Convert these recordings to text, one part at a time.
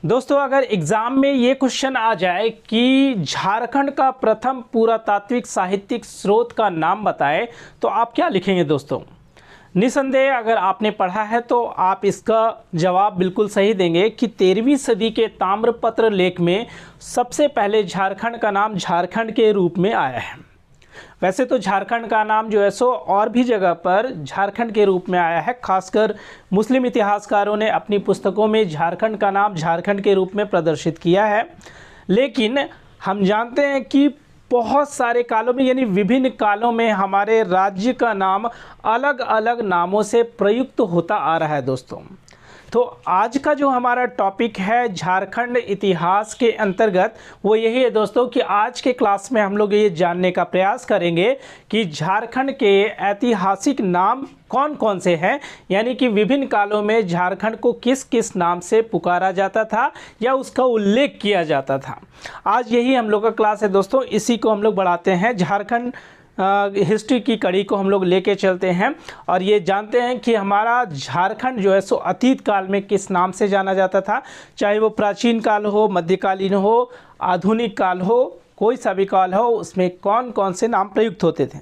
दोस्तों, अगर एग्जाम में ये क्वेश्चन आ जाए कि झारखंड का प्रथम पुरातात्विक साहित्यिक स्रोत का नाम बताएं तो आप क्या लिखेंगे दोस्तों? निसंदेह अगर आपने पढ़ा है तो आप इसका जवाब बिल्कुल सही देंगे कि 13वीं सदी के ताम्रपत्र लेख में सबसे पहले झारखंड का नाम झारखंड के रूप में आया है। वैसे तो झारखंड का नाम जो है सो और भी जगह पर झारखंड के रूप में आया है। खासकर मुस्लिम इतिहासकारों ने अपनी पुस्तकों में झारखंड का नाम झारखंड के रूप में प्रदर्शित किया है। लेकिन हम जानते हैं कि बहुत सारे कालों में यानी विभिन्न कालों में हमारे राज्य का नाम अलग अलग नामों से प्रयुक्त होता आ रहा है दोस्तों। तो आज का जो हमारा टॉपिक है झारखंड इतिहास के अंतर्गत वो यही है दोस्तों कि आज के क्लास में हम लोग ये जानने का प्रयास करेंगे कि झारखंड के ऐतिहासिक नाम कौन कौन से हैं, यानी कि विभिन्न कालों में झारखंड को किस किस नाम से पुकारा जाता था या उसका उल्लेख किया जाता था। आज यही हम लोग का क्लास है दोस्तों, इसी को हम लोग बढ़ाते हैं। झारखंड हिस्ट्री की कड़ी को हम लोग लेके चलते हैं और ये जानते हैं कि हमारा झारखंड जो है सो अतीत काल में किस नाम से जाना जाता था, चाहे वो प्राचीन काल हो, मध्यकालीन हो, आधुनिक काल हो, कोई सा भी काल हो, उसमें कौन कौन से नाम प्रयुक्त होते थे।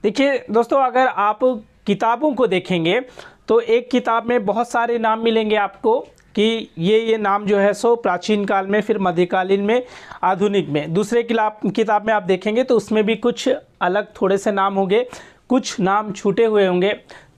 देखिए दोस्तों, अगर आप किताबों को देखेंगे तो एक किताब में बहुत सारे नाम मिलेंगे आपको कि ये नाम जो है सो प्राचीन काल में, फिर मध्यकालीन में, आधुनिक में। दूसरे किताब में आप देखेंगे तो उसमें भी कुछ अलग थोड़े से नाम होंगे, कुछ नाम छूटे हुए होंगे।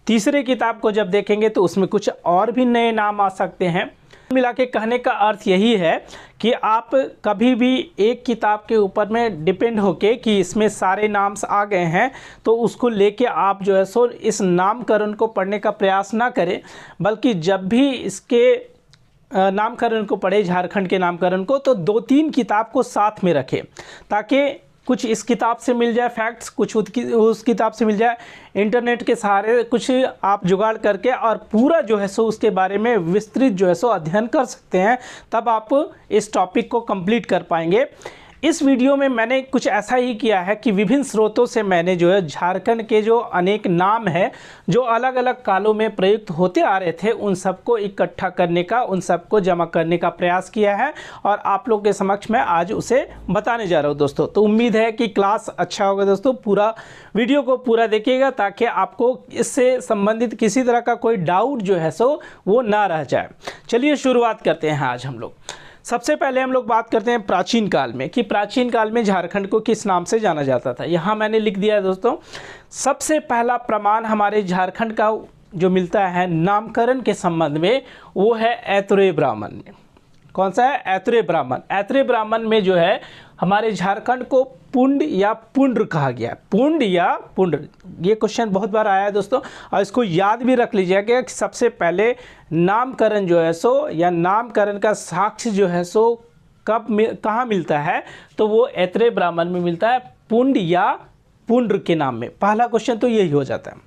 तीसरे किताब को जब देखेंगे तो उसमें कुछ और भी नए नाम आ सकते हैं। मिला के कहने का अर्थ यही है कि आप कभी भी एक किताब के ऊपर में डिपेंड होके कि इसमें सारे नाम आ गए हैं तो उसको लेके आप जो है सो इस नामकरण को पढ़ने का प्रयास ना करें, बल्कि जब भी इसके नामकरण को पढ़े, झारखंड के नामकरण को, तो 2-3 किताब को साथ में रखें ताकि कुछ इस किताब से मिल जाए फैक्ट्स, कुछ उस किताब से मिल जाए, इंटरनेट के सहारे कुछ आप जुगाड़ करके और पूरा जो है सो उसके बारे में विस्तृत जो है सो अध्ययन कर सकते हैं। तब आप इस टॉपिक को कंप्लीट कर पाएंगे। इस वीडियो में मैंने कुछ ऐसा ही किया है कि विभिन्न स्रोतों से मैंने जो है झारखंड के जो अनेक नाम हैं जो अलग अलग कालों में प्रयुक्त होते आ रहे थे उन सबको इकट्ठा करने का, उन सबको जमा करने का प्रयास किया है और आप लोग के समक्ष मैं आज उसे बताने जा रहा हूं दोस्तों। तो उम्मीद है कि क्लास अच्छा होगा दोस्तों। पूरा वीडियो को पूरा देखिएगा ताकि आपको इससे संबंधित किसी तरह का कोई डाउट जो है सो वो ना रह जाए। चलिए शुरुआत करते हैं आज हम लोग। सबसे पहले हम लोग बात करते हैं प्राचीन काल में कि प्राचीन काल में झारखंड को किस नाम से जाना जाता था। यहाँ मैंने लिख दिया है दोस्तों, सबसे पहला प्रमाण हमारे झारखंड का जो मिलता है नामकरण के संबंध में वो है ऐतरेय ब्राह्मण में। कौन सा है? ऐतरेय ब्राह्मण। ऐतरेय ब्राह्मण में जो है हमारे झारखंड को पुंड या पुंड्र कहा गया। पुंड या पुंड्र, ये क्वेश्चन बहुत बार आया है दोस्तों और इसको याद भी रख लीजिएगा कि सबसे पहले नामकरण जो है सो या नामकरण का साक्ष्य जो है सो कहाँ मिलता है, तो वो ऐतरेय ब्राह्मण में मिलता है, पुंड या पुंड्र के नाम में। पहला क्वेश्चन तो यही हो जाता है।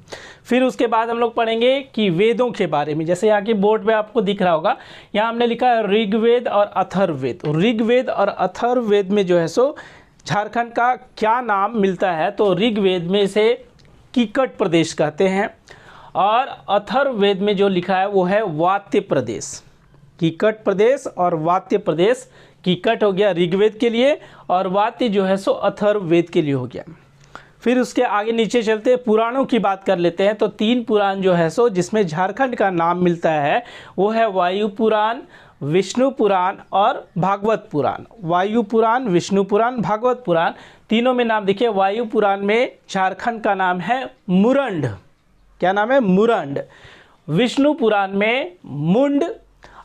फिर उसके बाद हम लोग पढ़ेंगे कि वेदों के बारे में। जैसे यहाँ की बोर्ड पे आपको दिख रहा होगा, यहाँ हमने लिखा है ऋग्वेद और अथर्ववेद। ऋग्वेद और अथर्ववेद में जो है सो झारखंड का क्या नाम मिलता है, तो ऋग्वेद में इसे कीकट प्रदेश कहते हैं और अथर्ववेद में जो लिखा है वो है वात्य प्रदेश। कीकट प्रदेश और वात्य प्रदेश, कीकट हो गया ऋग्वेद के लिए और वात्य जो है सो अथर्ववेद के लिए हो गया। फिर उसके आगे नीचे चलते पुराणों की बात कर लेते हैं। तो 3 पुराण जो है सो जिसमें झारखंड का नाम मिलता है वो है वायु पुराण, विष्णु पुराण और भागवत पुराण। वायु पुराण, विष्णु पुराण, भागवत पुराण, तीनों में नाम देखिए। वायु पुराण में झारखंड का नाम है मुरंड। क्या नाम है? मुरंड। विष्णु पुराण में मुंड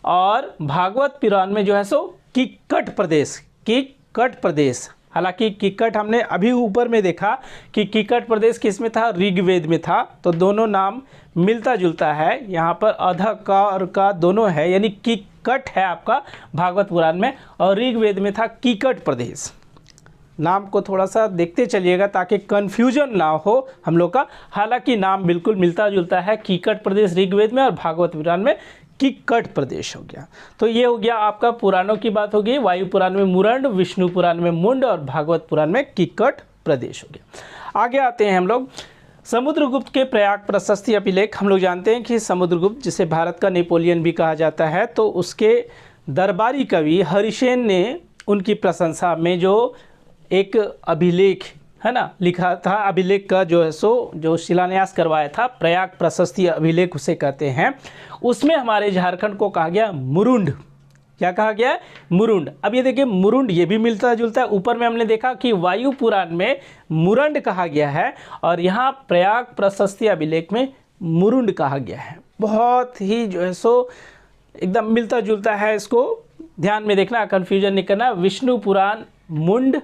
और भागवत पुराण में जो है सो कीकट प्रदेश। कीकट प्रदेश, हालांकि कीकट हमने अभी ऊपर में देखा कि कीकट प्रदेश किस में था? ऋग्वेद में था। तो दोनों नाम मिलता जुलता है। यहाँ पर अध का और का दोनों है, यानी कीकट है आपका भागवत पुराण में और ऋग्वेद में था कीकट प्रदेश। नाम को थोड़ा सा देखते चलिएगा ताकि कन्फ्यूजन ना हो हम लोग का। हालांकि नाम बिल्कुल मिलता जुलता है, कीकट प्रदेश ऋग्वेद में और भागवत पुराण में कीकट प्रदेश हो गया। तो ये हो गया आपका पुराणों की बात होगी। वायु पुराण में मुरंड, विष्णु पुराण में मुंड और भागवत पुराण में कीकट प्रदेश हो गया। आगे आते हैं हम लोग समुद्रगुप्त के प्रयाग प्रशस्ति अभिलेख। हम लोग जानते हैं कि समुद्रगुप्त, जिसे भारत का नेपोलियन भी कहा जाता है, तो उसके दरबारी कवि हरिसेन ने उनकी प्रशंसा में जो एक अभिलेख है ना लिखा था, अभिलेख का जो है सो जो शिलान्यास करवाया था, प्रयाग प्रशस्ति अभिलेख उसे कहते हैं, उसमें हमारे झारखंड को कहा गया मुरुंड। क्या कहा गया? मुरुंड। अब ये देखिए मुरुंड ये भी मिलता जुलता है। ऊपर में हमने देखा कि वायु पुराण में मुरंड कहा गया है और यहाँ प्रयाग प्रशस्ति अभिलेख में मुरुंड कहा गया है। बहुत ही जो है सो एकदम मिलता जुलता है, इसको ध्यान में देखना, कन्फ्यूजन नहीं करना। विष्णु पुराण मुंड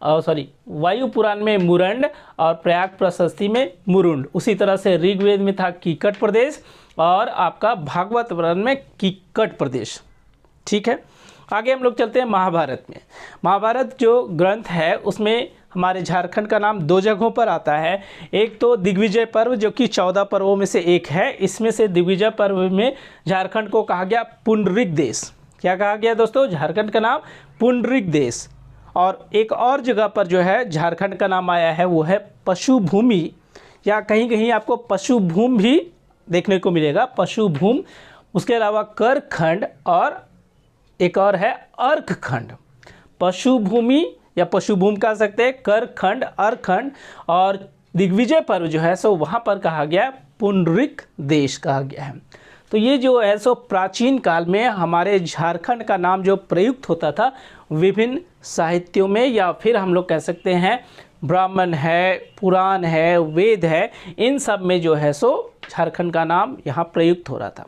वायु पुराण में मुरंड और प्रयाग प्रशस्ति में मुरुंड। उसी तरह से ऋग्वेद में था कीकट प्रदेश और आपका भागवत पुराण में कीकट प्रदेश। ठीक है, आगे हम लोग चलते हैं महाभारत में। महाभारत जो ग्रंथ है उसमें हमारे झारखंड का नाम 2 जगहों पर आता है। एक तो दिग्विजय पर्व जो कि 14 पर्वों में से एक है। इसमें से दिग्विजय पर्व में झारखंड को कहा गया पुंडरिक देश। क्या कहा गया दोस्तों? झारखंड का नाम पुंडरिक देश। और एक और जगह पर जो है झारखंड का नाम आया है वो है पशुभूमि, या कहीं कहीं आपको पशुभूम भी देखने को मिलेगा, पशुभूम। उसके अलावा करखंड और एक और है अर्कखंड। पशुभूमि या पशुभूम कह सकते हैं, करखंड, अर्कखंड। और दिग्विजय पर्व जो है सो वहाँ पर कहा गया पुंडरिक देश कहा गया है। तो ये जो है सो प्राचीन काल में हमारे झारखंड का नाम जो प्रयुक्त होता था विभिन्न साहित्यों में, या फिर हम लोग कह सकते हैं ब्राह्मण है, पुराण है, वेद है, इन सब में जो है सो झारखंड का नाम यहाँ प्रयुक्त हो रहा था।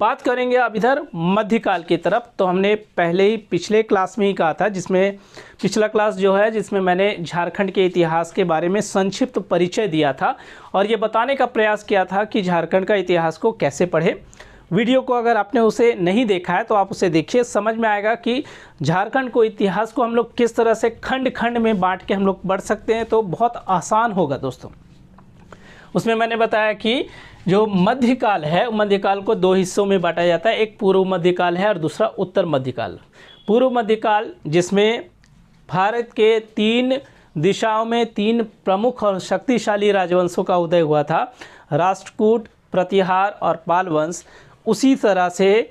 बात करेंगे अब इधर मध्यकाल की तरफ। तो हमने पहले ही पिछले क्लास में ही कहा था, जिसमें पिछला क्लास जो है जिसमें मैंने झारखंड के इतिहास के बारे में संक्षिप्त परिचय दिया था और ये बताने का प्रयास किया था कि झारखंड का इतिहास को कैसे पढ़े। वीडियो को अगर आपने उसे नहीं देखा है तो आप उसे देखिए, समझ में आएगा कि झारखंड को इतिहास को हम लोग किस तरह से खंड खंड में बांट के हम लोग पढ़ सकते हैं, तो बहुत आसान होगा दोस्तों। उसमें मैंने बताया कि जो मध्यकाल है, मध्यकाल को 2 हिस्सों में बांटा जाता है। एक पूर्व मध्यकाल है और दूसरा उत्तर मध्यकाल। पूर्व मध्यकाल जिसमें भारत के 3 दिशाओं में 3 प्रमुख और शक्तिशाली राजवंशों का उदय हुआ था, राष्ट्रकूट, प्रतिहार और पाल वंश। उसी तरह से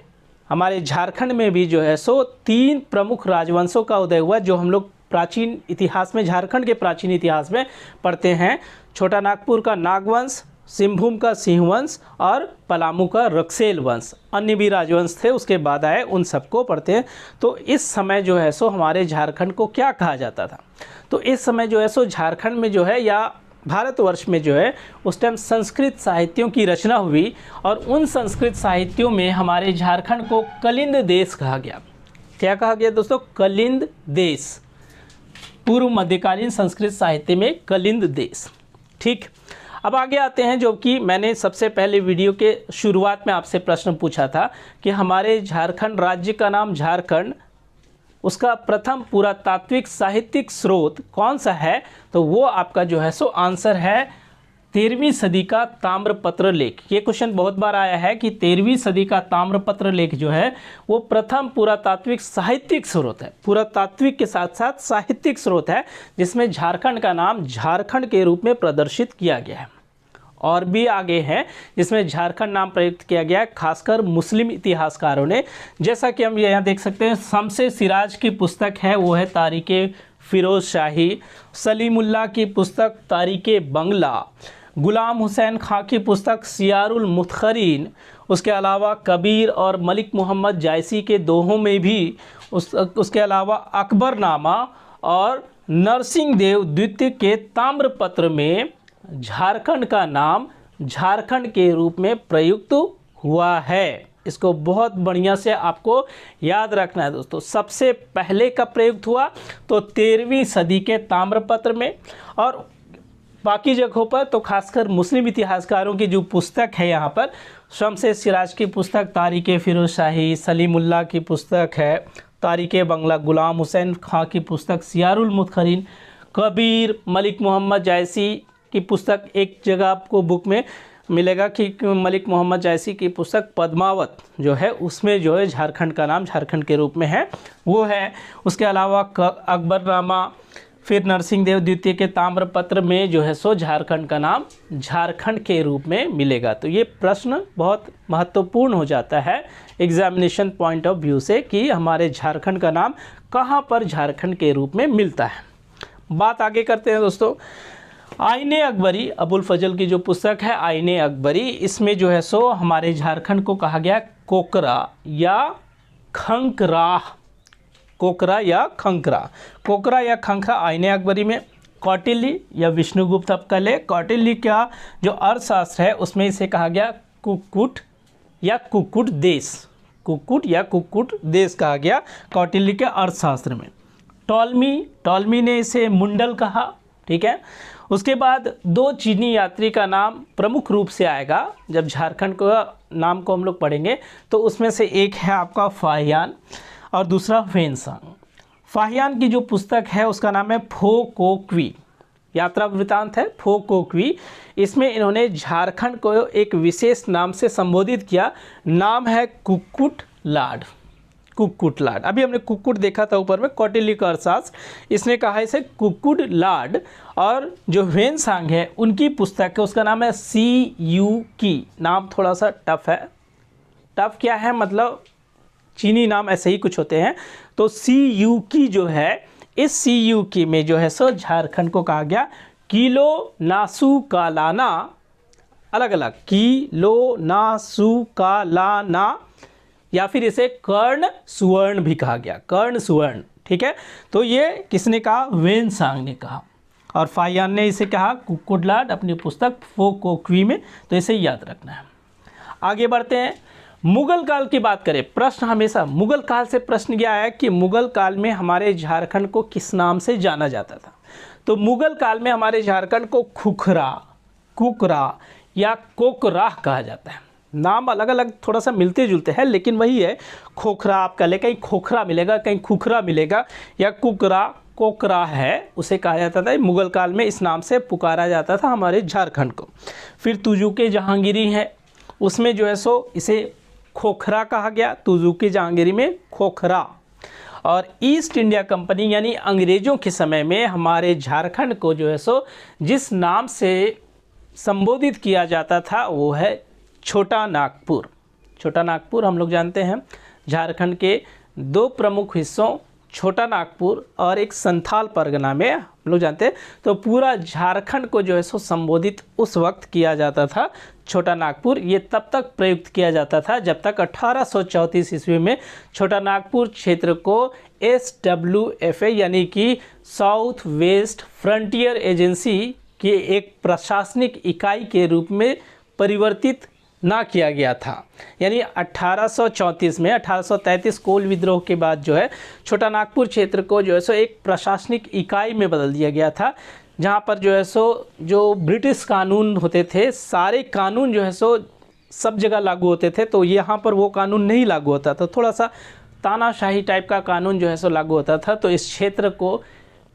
हमारे झारखंड में भी जो है सो 3 प्रमुख राजवंशों का उदय हुआ, जो हम लोग प्राचीन इतिहास में, झारखंड के प्राचीन इतिहास में पढ़ते हैं। छोटा नागपुर का नागवंश, सिंहभूम का सिंहवंश और पलामू का रक्सेल वंश। अन्य भी राजवंश थे उसके बाद आए, उन सबको पढ़ते हैं। तो इस समय जो है सो हमारे झारखंड को क्या कहा जाता था? तो इस समय जो है सो झारखंड में जो है, या भारतवर्ष में जो है, उस टाइम संस्कृत साहित्यों की रचना हुई और उन संस्कृत साहित्यों में हमारे झारखंड को कलिंद देश कहा गया। क्या कहा गया दोस्तों? कलिंद देश। पूर्व मध्यकालीन संस्कृत साहित्य में कलिंद देश। ठीक, अब आगे आते हैं, जो कि मैंने सबसे पहले वीडियो के शुरुआत में आपसे प्रश्न पूछा था कि हमारे झारखंड राज्य का नाम झारखंड, उसका प्रथम पुरातात्विक साहित्यिक स्रोत कौन सा है? तो वो आपका जो है सो आंसर है 13वीं सदी का ताम्रपत्र लेख। ये क्वेश्चन बहुत बार आया है कि 13वीं सदी का ताम्रपत्र लेख जो है वो प्रथम पुरातात्विक साहित्यिक स्रोत है। पुरातात्विक के साथ साथ साहित्यिक स्रोत है, जिसमें झारखंड का नाम झारखंड के रूप में प्रदर्शित किया गया है। और भी आगे हैं जिसमें झारखंड नाम प्रयुक्त किया गया है, खासकर मुस्लिम इतिहासकारों ने। जैसा कि हम यहाँ देख सकते हैं, शम्स-ए सिराज की पुस्तक है वो है तारीख़े फ़िरोज़ शाही, सलीमुल्लाह की पुस्तक तारीख़े बंगला, गुलाम हुसैन खां की पुस्तक सियारुल मुतखरीन, उसके अलावा कबीर और मलिक मोहम्मद जायसी के दोहों में भी, उसके अलावा अकबरनामा और नरसिंह देव द्वितीय के ताम्रपत्र में झारखंड का नाम झारखंड के रूप में प्रयुक्त हुआ है। इसको बहुत बढ़िया से आपको याद रखना है दोस्तों। सबसे पहले कब प्रयुक्त हुआ? तो 13वीं सदी के ताम्रपत्र में। और बाकी जगहों पर तो खासकर मुस्लिम इतिहासकारों की जो पुस्तक है, यहाँ पर शम्स-ए सिराज की पुस्तक तारीख़े फ़िरोज़ शाही, सलीमुल्लाह की पुस्तक है तारीख़े बंगला, गुलाम हुसैन खां की पुस्तक सियारुल मुतखरीन, कबीर, मलिक मोहम्मद जायसी की पुस्तक, एक जगह आपको बुक में मिलेगा कि मलिक मोहम्मद जायसी की पुस्तक पद्मावत जो है उसमें जो है झारखंड का नाम झारखंड के रूप में है, वो है। उसके अलावा अकबरनामा, फिर नरसिंहदेव द्वितीय के ताम्रपत्र में जो है सो झारखंड का नाम झारखंड के रूप में मिलेगा। तो ये प्रश्न बहुत महत्वपूर्ण हो जाता है एग्जामिनेशन पॉइंट ऑफ व्यू से कि हमारे झारखंड का नाम कहाँ पर झारखंड के रूप में मिलता है। बात आगे करते हैं दोस्तों। आईने अकबरी, अबुल फजल की जो पुस्तक है आईने अकबरी, इसमें जो है सो हमारे झारखंड को कहा गया कोकरा या खंकराह, कोकरा या खंकरा, कोकरा या खंकरा आईने अकबरी में। कौटिल्य या विष्णुगुप्त आप कह ले, कौटिल्य का जो अर्थशास्त्र है उसमें इसे कहा गया कुक्कुट या कुक्कुट देश, कुक्कुट या कुक्कुट देश कहा गया कौटिल्य के अर्थशास्त्र में। टॉलमी ने इसे मुंडल कहा, ठीक है। उसके बाद दो चीनी यात्री का नाम प्रमुख रूप से आएगा जब झारखंड को नाम को हम लोग पढ़ेंगे, तो उसमें से एक है आपका फाहियान और दूसरा ह्वेनसांग। फाहियान की जो पुस्तक है उसका नाम है फो को क्वी, यात्रा वृतांत है फो को क्वी। इसमें इन्होंने झारखंड को एक विशेष नाम से संबोधित किया, नाम है कुक्कुट लाड, कुक्कुट लाड। अभी हमने कुक्कुट देखा था ऊपर में, कौटिल्य का अर्थशास्त्र, इसने कहा इसे कुक्कुट लाड। और जो ह्वेनसांग है उनकी पुस्तक है उसका नाम है सी यू की, नाम थोड़ा सा टफ है। टफ क्या है मतलब चीनी नाम ऐसे ही कुछ होते हैं। तो सी यू की जो है, इस सी यू की में जो है सो झारखंड को कहा गया किलो नासू कालाना, अलग अलग किलो नासू कालाना, या फिर इसे कर्ण सुवर्ण भी कहा गया, कर्ण सुवर्ण, ठीक है। तो ये किसने कहा? ह्वेनसांग ने कहा। और फाहियान ने इसे कहा कुक्कुट लाड अपनी पुस्तक फो को क्वी में, तो इसे याद रखना है। आगे बढ़ते हैं। मुगल काल की बात करें, प्रश्न हमेशा मुगल काल से प्रश्न यह आया कि मुगल काल में हमारे झारखंड को किस नाम से जाना जाता था। तो मुगल काल में हमारे झारखंड को खुखरा, कुकरा या कोकराह कहा जाता है। नाम अलग अलग थोड़ा सा मिलते जुलते हैं लेकिन वही है, खोखरा आप कह ले, कहीं खोखरा मिलेगा कहीं खुखरा मिलेगा, या कुकरा कोकरा है उसे कहा जाता था। मुगल काल में इस नाम से पुकारा जाता था हमारे झारखंड को। फिर तुजुके जहांगीरी है, उसमें जो है सो इसे खोखरा कहा गया, तुजुके जहांगीरी में खोखरा। और ईस्ट इंडिया कंपनी यानी अंग्रेज़ों के समय में हमारे झारखंड को जो है सो जिस नाम से संबोधित किया जाता था वो है छोटा नागपुर। छोटा नागपुर हम लोग जानते हैं झारखंड के दो प्रमुख हिस्सों छोटा नागपुर और एक संथाल परगना में हम लोग जानते हैं। तो पूरा झारखंड को जो है सो संबोधित उस वक्त किया जाता था छोटा नागपुर। ये तब तक प्रयुक्त किया जाता था जब तक 1834 ईस्वी में छोटा नागपुर क्षेत्र को SWFA यानी कि साउथ वेस्ट फ्रंटियर एजेंसी की एक प्रशासनिक इकाई के रूप में परिवर्तित ना किया गया था। यानी 1834 में 1833 कोल विद्रोह के बाद जो है छोटा नागपुर क्षेत्र को जो है सो एक प्रशासनिक इकाई में बदल दिया गया था, जहां पर जो है सो जो ब्रिटिश कानून होते थे सारे कानून जो है सो सब जगह लागू होते थे। तो यहाँ पर वो कानून नहीं लागू होता था, थोड़ा सा तानाशाही टाइप का कानून जो है सो लागू होता था। तो इस क्षेत्र को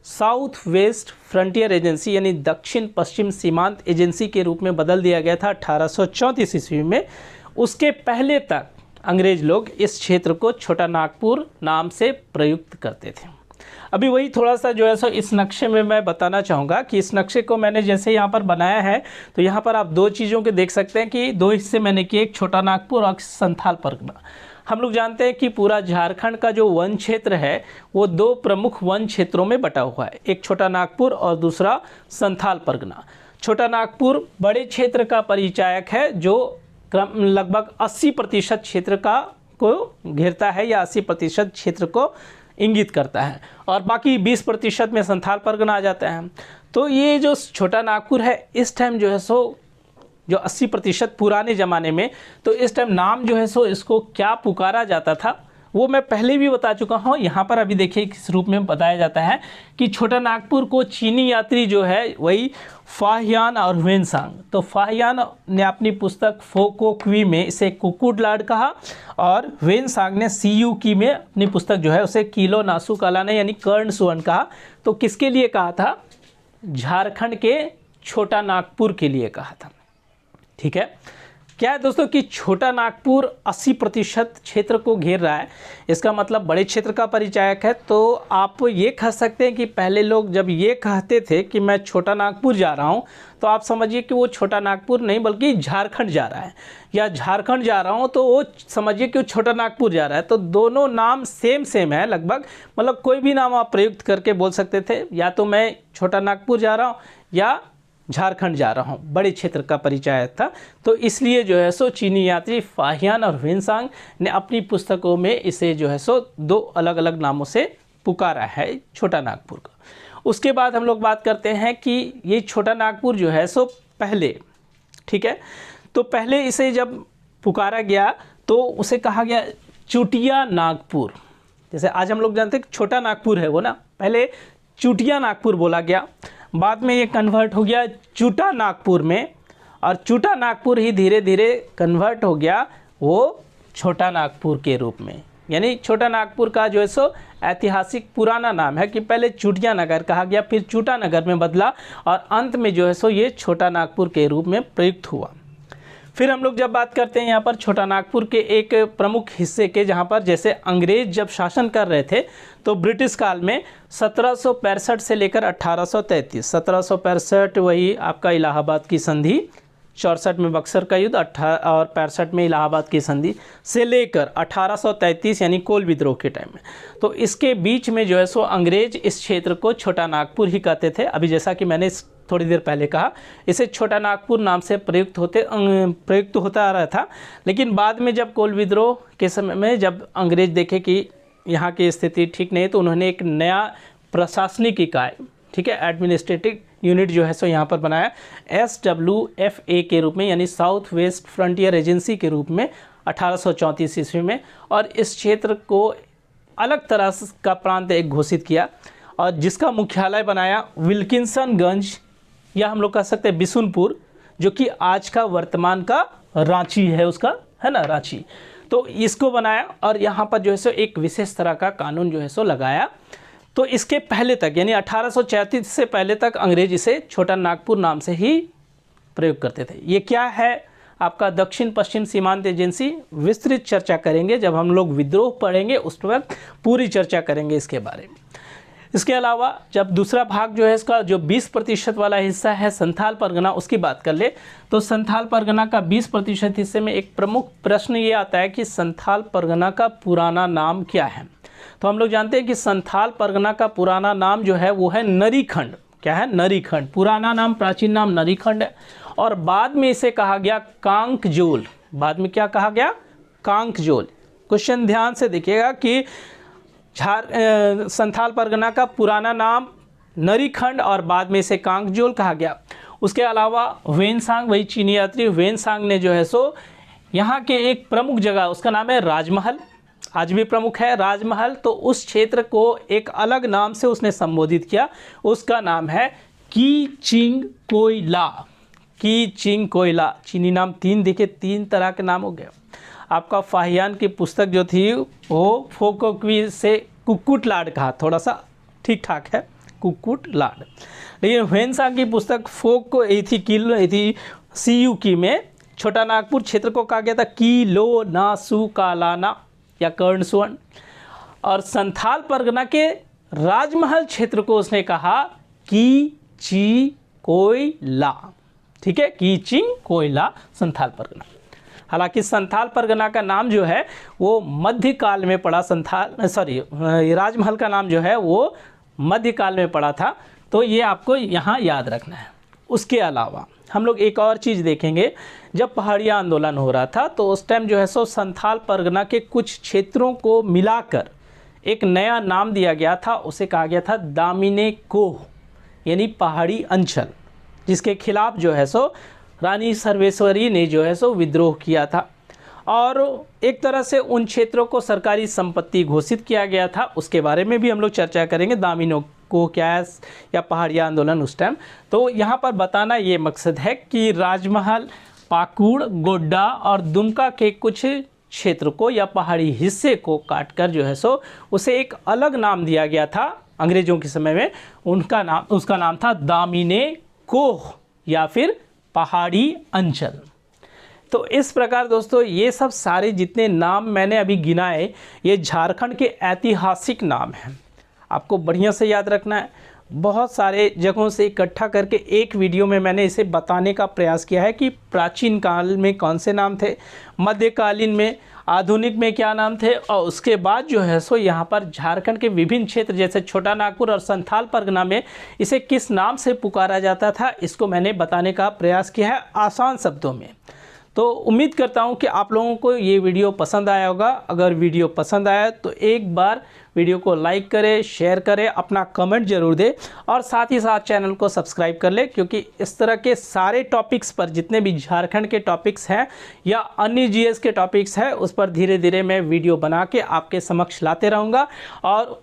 साउथ वेस्ट फ्रंटियर एजेंसी यानी दक्षिण पश्चिम सीमांत एजेंसी के रूप में बदल दिया गया था 1834 ईस्वी में। उसके पहले तक अंग्रेज लोग इस क्षेत्र को छोटा नागपुर नाम से प्रयुक्त करते थे। अभी वही थोड़ा सा जो है सो इस नक्शे में मैं बताना चाहूँगा कि इस नक्शे को मैंने जैसे यहाँ पर बनाया है तो यहाँ पर आप दो चीज़ों के देख सकते हैं कि दो हिस्से मैंने किए, एक छोटा नागपुर और संथाल परगना। हम लोग जानते हैं कि पूरा झारखंड का जो वन क्षेत्र है वो दो प्रमुख वन क्षेत्रों में बटा हुआ है, एक छोटा नागपुर और दूसरा संथाल परगना। छोटा नागपुर बड़े क्षेत्र का परिचायक है जो लगभग 80% क्षेत्र का को घेरता है या 80% क्षेत्र को इंगित करता है, और बाकी 20% में संथाल परगना आ जाता है। तो ये जो छोटा नागपुर है इस टाइम जो है सो जो 80% पुराने ज़माने में, तो इस टाइम नाम जो है सो इसको क्या पुकारा जाता था वो मैं पहले भी बता चुका हूँ। यहाँ पर अभी देखिए किस रूप में बताया जाता है कि छोटा नागपुर को चीनी यात्री जो है वही फाहियान और ह्वेनसांग। तो फाहियान ने अपनी पुस्तक फो को क्वी में इसे कुक्कुट लाड कहा और ह्वेनसांग ने CU की में अपनी पुस्तक जो है उसे किलो नासू कालाना यानी कर्ण सुवर्ण कहा। तो किसके लिए कहा था? झारखंड के छोटा नागपुर के लिए कहा था। ठीक है, क्या है दोस्तों कि छोटा नागपुर 80% क्षेत्र को घेर रहा है, इसका मतलब बड़े क्षेत्र का परिचायक है। तो आप ये कह सकते हैं कि पहले लोग जब ये कहते थे कि मैं छोटा नागपुर जा रहा हूँ, तो आप समझिए कि वो छोटा नागपुर नहीं बल्कि झारखंड जा रहा है, या झारखंड जा रहा हूँ तो वो समझिए कि वो छोटा नागपुर जा रहा है। तो दोनों नाम सेम है लगभग, मतलब कोई भी नाम आप प्रयुक्त करके बोल सकते थे, या तो मैं छोटा नागपुर जा रहा हूँ या झारखंड जा रहा हूँ, बड़े क्षेत्र का परिचय था। तो इसलिए जो है सो चीनी यात्री फाहियान और ह्वेनसांग ने अपनी पुस्तकों में इसे जो है सो दो अलग अलग नामों से पुकारा है, छोटा नागपुर का। उसके बाद हम लोग बात करते हैं कि ये छोटा नागपुर जो है सो पहले, ठीक है, तो पहले इसे जब पुकारा गया तो उसे कहा गया चुटिया नागपुर। जैसे आज हम लोग जानते हैं छोटा नागपुर है वो ना, पहले चुटिया नागपुर बोला गया, बाद में ये कन्वर्ट हो गया चूटा नागपुर में, और चूटा नागपुर ही धीरे धीरे कन्वर्ट हो गया वो छोटा नागपुर के रूप में। यानी छोटा नागपुर का जो है सो ऐतिहासिक पुराना नाम है कि पहले चुटिया नगर कहा गया, फिर चूटा नगर में बदला, और अंत में जो है सो ये छोटा नागपुर के रूप में प्रयुक्त हुआ। फिर हम लोग जब बात करते हैं यहाँ पर छोटा नागपुर के एक प्रमुख हिस्से के, जहाँ पर जैसे अंग्रेज जब शासन कर रहे थे तो ब्रिटिश काल में 1765 से लेकर 1833, 1765 वही आपका इलाहाबाद की संधि, 64 में बक्सर का युद्ध और 65 में इलाहाबाद की संधि से लेकर 1833 यानी कोल विद्रोह के टाइम में, तो इसके बीच में जो है सो अंग्रेज इस क्षेत्र को छोटा नागपुर ही कहते थे। अभी जैसा कि मैंने थोड़ी देर पहले कहा, इसे छोटा नागपुर नाम से प्रयुक्त होता आ रहा था। लेकिन बाद में जब कोल विद्रोह के समय में जब अंग्रेज देखे कि यहाँ की स्थिति ठीक नहीं, तो उन्होंने एक नया प्रशासनिक इकाई, ठीक है, एडमिनिस्ट्रेटिव यूनिट जो है सो यहाँ पर बनाया SWFA के रूप में, यानी साउथ वेस्ट फ्रंटियर एजेंसी के रूप में 1834 ईस्वी में, और इस क्षेत्र को अलग तरह का प्रांत एक घोषित किया, और जिसका मुख्यालय बनाया विल्किंसनगंज, या हम लोग कह सकते हैं बिशुनपुर, जो कि आज का वर्तमान का रांची है, उसका है ना रांची। तो इसको बनाया और यहाँ पर जो है सो एक विशेष तरह का कानून जो है सो लगाया। तो इसके पहले तक यानी 1834 से पहले तक अंग्रेज इसे छोटा नागपुर नाम से ही प्रयोग करते थे। ये क्या है आपका दक्षिण पश्चिम सीमांत एजेंसी, विस्तृत चर्चा करेंगे जब हम लोग विद्रोह पढ़ेंगे, उस पर पूरी चर्चा करेंगे इसके बारे में। इसके अलावा जब दूसरा भाग जो है इसका जो 20% वाला हिस्सा है संथाल परगना, उसकी बात कर ले तो संथाल परगना का 20% हिस्से में एक प्रमुख प्रश्न ये आता है कि संथाल परगना का पुराना नाम क्या है। तो हम लोग जानते हैं कि संथाल परगना का पुराना नाम जो है वो है नरीखंड। क्या है? नरीखंड। पुराना नाम, प्राचीन नाम नरीखंड है, और बाद में इसे कहा गया कांकजोल। बाद में क्या कहा गया? कांकजोल। क्वेश्चन ध्यान से देखिएगा कि संथाल परगना का पुराना नाम नरीखंड और बाद में इसे कांकजोल कहा गया। उसके अलावा ह्वेनसांग, वही चीनी यात्री ह्वेनसांग ने जो है सो यहाँ के एक प्रमुख जगह, उसका नाम है राजमहल, आज भी प्रमुख है राजमहल। तो उस क्षेत्र को एक अलग नाम से उसने संबोधित किया, उसका नाम है कीचिंग कोयला। कीचिंग कोयला, चीनी नाम तीन, देखिए 3 तरह के नाम हो गए। आपका फाहियान की पुस्तक जो थी वो फोकोक्वी से कुक्कुट लाड कहा, थोड़ा सा ठीक ठाक है कुक्कुट लाड, लेकिन ह्वेनसांग की पुस्तक फोक थी CUकी में छोटा नागपुर क्षेत्र को कहा गया था कीलो नासु कालाना या कर्णसुवर्ण, और संथाल परगना के राजमहल क्षेत्र को उसने कहा कीची कोयला। ठीक है, कीचिंग कोयला संथाल परगना। हालांकि संथाल परगना का नाम जो है वो मध्यकाल में पड़ा, राजमहल का नाम जो है वो मध्यकाल में पड़ा था, तो ये आपको यहाँ याद रखना है। उसके अलावा हम लोग एक और चीज़ देखेंगे, जब पहाड़िया आंदोलन हो रहा था तो उस टाइम जो है सो संथाल परगना के कुछ क्षेत्रों को मिलाकर एक नया नाम दिया गया था, उसे कहा गया था दामिने कोह, यानी पहाड़ी अंचल, जिसके खिलाफ जो है सो रानी सर्वेश्वरी ने जो है सो विद्रोह किया था, और एक तरह से उन क्षेत्रों को सरकारी संपत्ति घोषित किया गया था। उसके बारे में भी हम लोग चर्चा करेंगे, दामिनो को क्या है या पहाड़िया आंदोलन उस टाइम। तो यहाँ पर बताना ये मकसद है कि राजमहल, पाकुड़, गोड्डा और दुमका के कुछ क्षेत्र को या पहाड़ी हिस्से को काटकर जो है सो उसे एक अलग नाम दिया गया था अंग्रेजों के समय में। उसका नाम था दामिने कोह या फिर पहाड़ी अंचल। तो इस प्रकार दोस्तों ये सब सारे जितने नाम मैंने अभी गिनाए ये झारखंड के ऐतिहासिक नाम हैं। आपको बढ़िया से याद रखना है। बहुत सारे जगहों से इकट्ठा करके एक वीडियो में मैंने इसे बताने का प्रयास किया है कि प्राचीन काल में कौन से नाम थे, मध्यकालीन में, आधुनिक में क्या नाम थे, और उसके बाद जो है सो यहाँ पर झारखंड के विभिन्न क्षेत्र जैसे छोटा नागपुर और संथाल परगना में इसे किस नाम से पुकारा जाता था, इसको मैंने बताने का प्रयास किया है आसान शब्दों में। तो उम्मीद करता हूँ कि आप लोगों को ये वीडियो पसंद आया होगा। अगर वीडियो पसंद आया तो एक बार वीडियो को लाइक करें, शेयर करें, अपना कमेंट जरूर दें और साथ ही साथ चैनल को सब्सक्राइब कर लें, क्योंकि इस तरह के सारे टॉपिक्स पर जितने भी झारखंड के टॉपिक्स हैं या अन्य जीएस के टॉपिक्स हैं उस पर धीरे धीरे मैं वीडियो बना के आपके समक्ष लाते रहूँगा और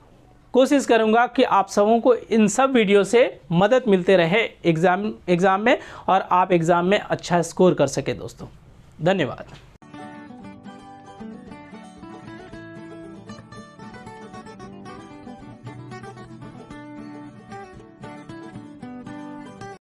कोशिश करूँगा कि आप सबों को इन सब वीडियो से मदद मिलते रहे एग्ज़ाम में और आप एग्ज़ाम में अच्छा स्कोर कर सके दोस्तों। धन्यवाद।